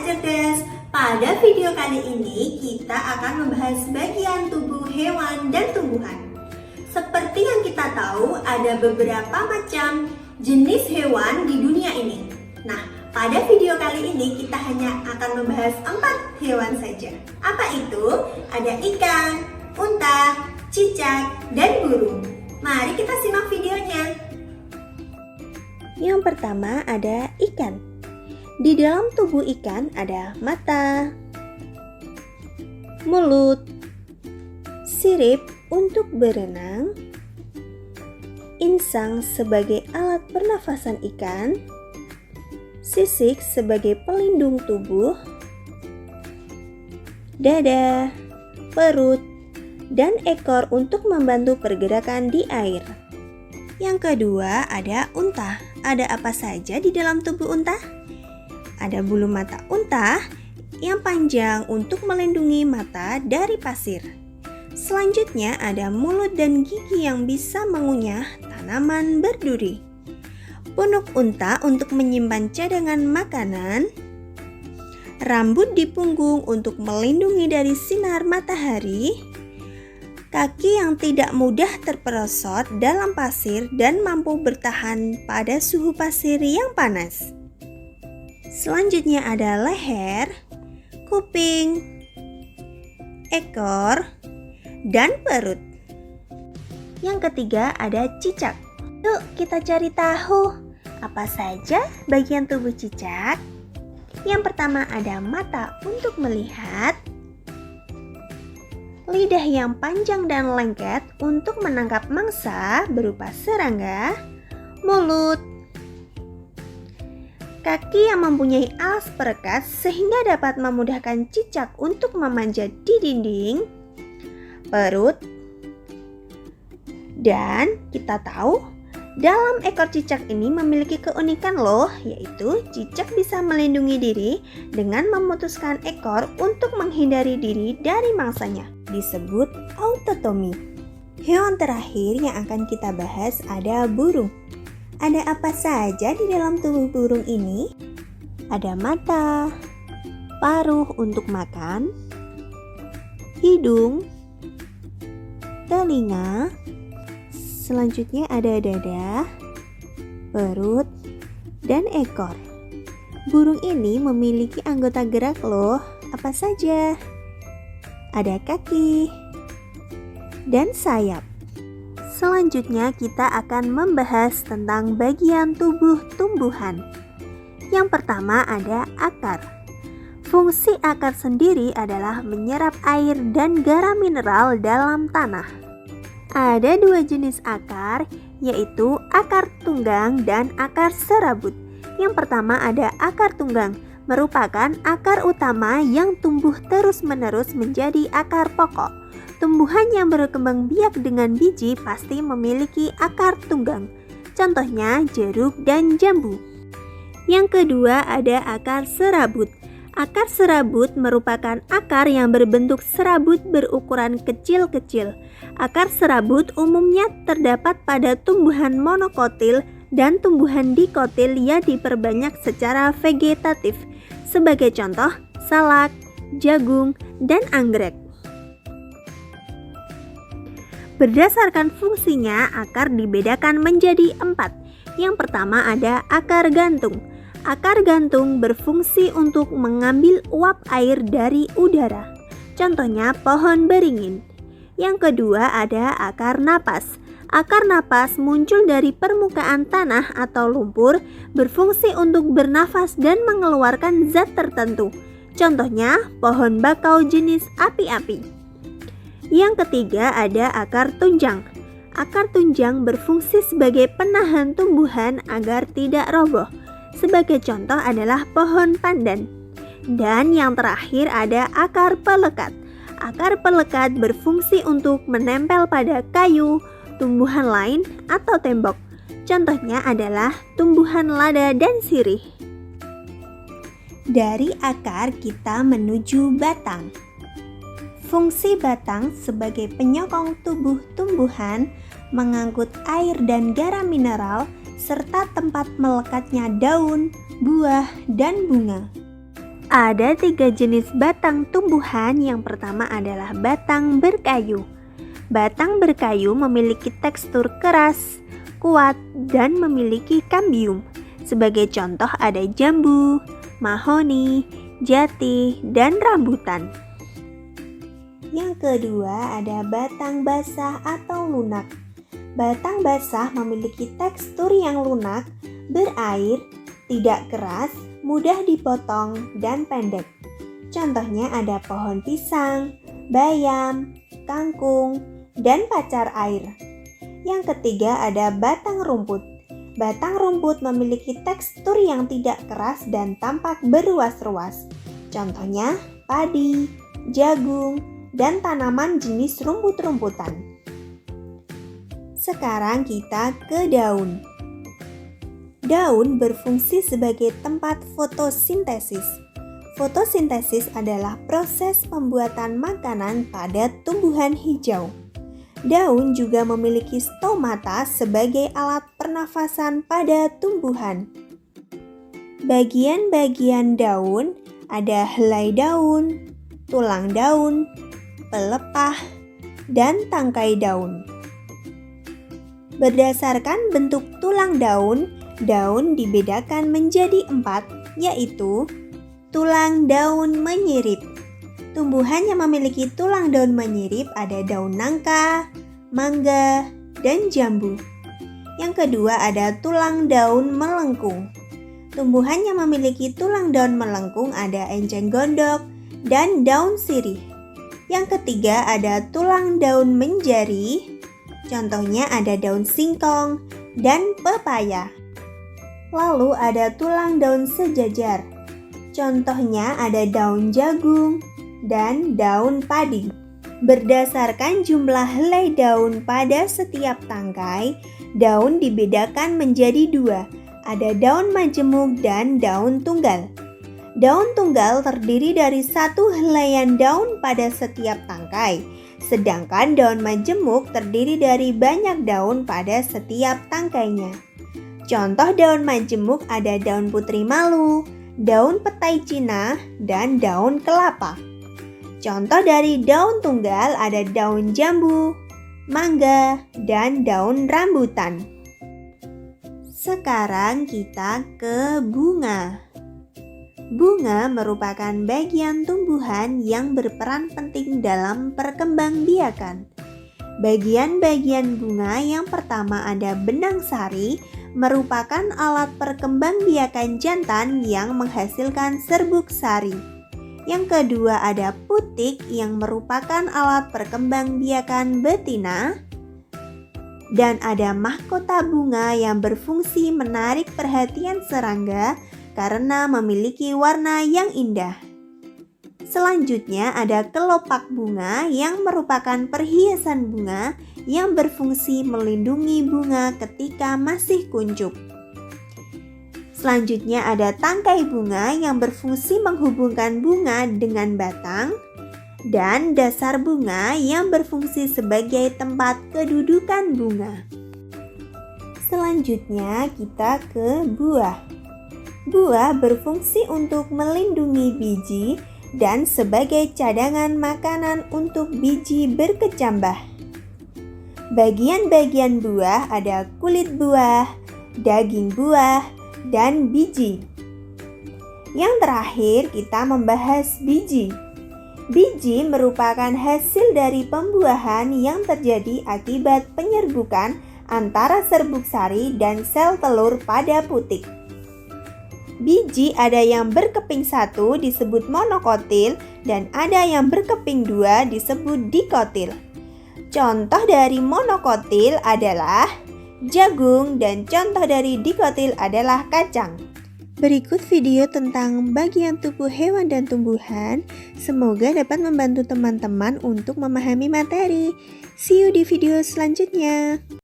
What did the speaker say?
anak cerdas. Pada video kali ini kita akan membahas bagian tubuh hewan dan tumbuhan. Seperti yang kita tahu, ada beberapa macam jenis hewan di dunia ini. Nah, pada video kali ini kita hanya akan membahas 4 hewan saja. Apa itu? Ada ikan, unta, cicak, dan burung. Mari kita simak videonya. Yang pertama ada ikan. Di dalam tubuh ikan ada mata, mulut, sirip untuk berenang, insang sebagai alat pernafasan ikan, sisik sebagai pelindung tubuh, dada, perut, dan ekor untuk membantu pergerakan di air. Yang kedua ada unta. Ada apa saja di dalam tubuh unta? Ada bulu mata unta yang panjang untuk melindungi mata dari pasir. Selanjutnya ada mulut dan gigi yang bisa mengunyah tanaman berduri. Punuk unta untuk menyimpan cadangan makanan. Rambut di punggung untuk melindungi dari sinar matahari. Kaki yang tidak mudah terperosot dalam pasir dan mampu bertahan pada suhu pasir yang panas. Selanjutnya ada leher, kuping, ekor, dan perut. Yang ketiga ada cicak. Yuk kita cari tahu apa saja bagian tubuh cicak. Yang pertama ada mata untuk melihat, lidah yang panjang dan lengket untuk menangkap mangsa berupa serangga, mulut, kaki yang mempunyai alas perekat sehingga dapat memudahkan cicak untuk memanjat di dinding, perut, dan kita tahu dalam ekor cicak ini memiliki keunikan loh, yaitu cicak bisa melindungi diri dengan memutuskan ekor untuk menghindari diri dari mangsanya. Disebut autotomi. Hewan terakhir yang akan kita bahas ada burung. Ada apa saja di dalam tubuh burung ini? Ada mata, paruh untuk makan, hidung, telinga, selanjutnya ada dada, perut, dan ekor. Burung ini memiliki anggota gerak loh. Apa saja? Ada kaki dan sayap. Selanjutnya kita akan membahas tentang bagian tubuh tumbuhan. Yang pertama ada akar. Fungsi akar sendiri adalah menyerap air dan garam mineral dalam tanah. Ada 2 jenis akar, yaitu akar tunggang dan akar serabut. Yang pertama ada akar tunggang, merupakan akar utama yang tumbuh terus-menerus menjadi akar pokok. Tumbuhan yang berkembang biak dengan biji pasti memiliki akar tunggang. Contohnya jeruk dan jambu. Yang kedua ada akar serabut. Akar serabut merupakan akar yang berbentuk serabut berukuran kecil-kecil. Akar serabut umumnya terdapat pada tumbuhan monokotil dan tumbuhan dikotil yang diperbanyak secara vegetatif. Sebagai contoh, salak, jagung, dan anggrek. Berdasarkan fungsinya, akar dibedakan menjadi 4. Yang pertama ada akar gantung. Akar gantung berfungsi untuk mengambil uap air dari udara. Contohnya pohon beringin. Yang kedua ada akar napas. Akar napas muncul dari permukaan tanah atau lumpur, berfungsi untuk bernafas dan mengeluarkan zat tertentu. Contohnya pohon bakau jenis api-api. Yang ketiga ada akar tunjang. Akar tunjang berfungsi sebagai penahan tumbuhan agar tidak roboh. Sebagai contoh adalah pohon pandan. Dan yang terakhir ada akar pelekat. Akar pelekat berfungsi untuk menempel pada kayu, tumbuhan lain, atau tembok. Contohnya adalah tumbuhan lada dan sirih. Dari akar kita menuju batang. Fungsi batang sebagai penyokong tubuh tumbuhan, mengangkut air dan garam mineral, serta tempat melekatnya daun, buah, dan bunga. Ada 3 jenis batang tumbuhan. Yang pertama adalah batang berkayu. Batang berkayu memiliki tekstur keras, kuat, dan memiliki kambium. Sebagai contoh ada jambu, mahoni, jati, dan rambutan. Yang kedua ada batang basah atau lunak. Batang basah memiliki tekstur yang lunak, berair, tidak keras, mudah dipotong, dan pendek. Contohnya ada pohon pisang, bayam, kangkung, dan pacar air. Yang ketiga ada batang rumput. Batang rumput memiliki tekstur yang tidak keras dan tampak beruas-ruas. Contohnya padi, jagung, dan tanaman jenis rumput-rumputan. Sekarang kita ke daun. Daun berfungsi sebagai tempat fotosintesis. Fotosintesis adalah proses pembuatan makanan pada tumbuhan hijau. Daun juga memiliki stomata sebagai alat pernafasan pada tumbuhan. Bagian-bagian daun ada helai daun, tulang daun, pelepah, dan tangkai daun. Berdasarkan bentuk tulang daun, daun dibedakan menjadi 4, yaitu tulang daun menyirip. Tumbuhan yang memiliki tulang daun menyirip ada daun nangka, mangga, dan jambu. Yang kedua ada tulang daun melengkung. Tumbuhan yang memiliki tulang daun melengkung ada enceng gondok dan daun sirih. Yang ketiga ada tulang daun menjari. Contohnya ada daun singkong dan pepaya. Lalu ada tulang daun sejajar. Contohnya ada daun jagung dan daun padi. Berdasarkan jumlah helai daun pada setiap tangkai, daun dibedakan menjadi 2. Ada daun majemuk dan daun tunggal. Daun tunggal terdiri dari 1 helaian daun pada setiap tangkai, sedangkan daun majemuk terdiri dari banyak daun pada setiap tangkainya. Contoh daun majemuk ada daun putri malu, daun petai Cina, dan daun kelapa. Contoh dari daun tunggal ada daun jambu, mangga, dan daun rambutan. Sekarang kita ke bunga. Bunga merupakan bagian tumbuhan yang berperan penting dalam perkembangbiakan. Bagian-bagian bunga yang pertama ada benang sari, merupakan alat perkembangbiakan jantan yang menghasilkan serbuk sari. Yang kedua ada putik yang merupakan alat perkembangbiakan betina. Dan ada mahkota bunga yang berfungsi menarik perhatian serangga karena memiliki warna yang indah. Selanjutnya ada kelopak bunga yang merupakan perhiasan bunga yang berfungsi melindungi bunga ketika masih kuncup. Selanjutnya ada tangkai bunga yang berfungsi menghubungkan bunga dengan batang, dan dasar bunga yang berfungsi sebagai tempat kedudukan bunga. Selanjutnya kita ke buah. Buah berfungsi untuk melindungi biji dan sebagai cadangan makanan untuk biji berkecambah. Bagian-bagian buah ada kulit buah, daging buah, dan biji. Yang terakhir kita membahas biji. Biji merupakan hasil dari pembuahan yang terjadi akibat penyerbukan antara serbuk sari dan sel telur pada putik. Biji ada yang berkeping 1 disebut monokotil dan ada yang berkeping 2 disebut dikotil. Contoh dari monokotil adalah jagung dan contoh dari dikotil adalah kacang. Berikut video tentang bagian tubuh hewan dan tumbuhan. Semoga dapat membantu teman-teman untuk memahami materi. See you di video selanjutnya.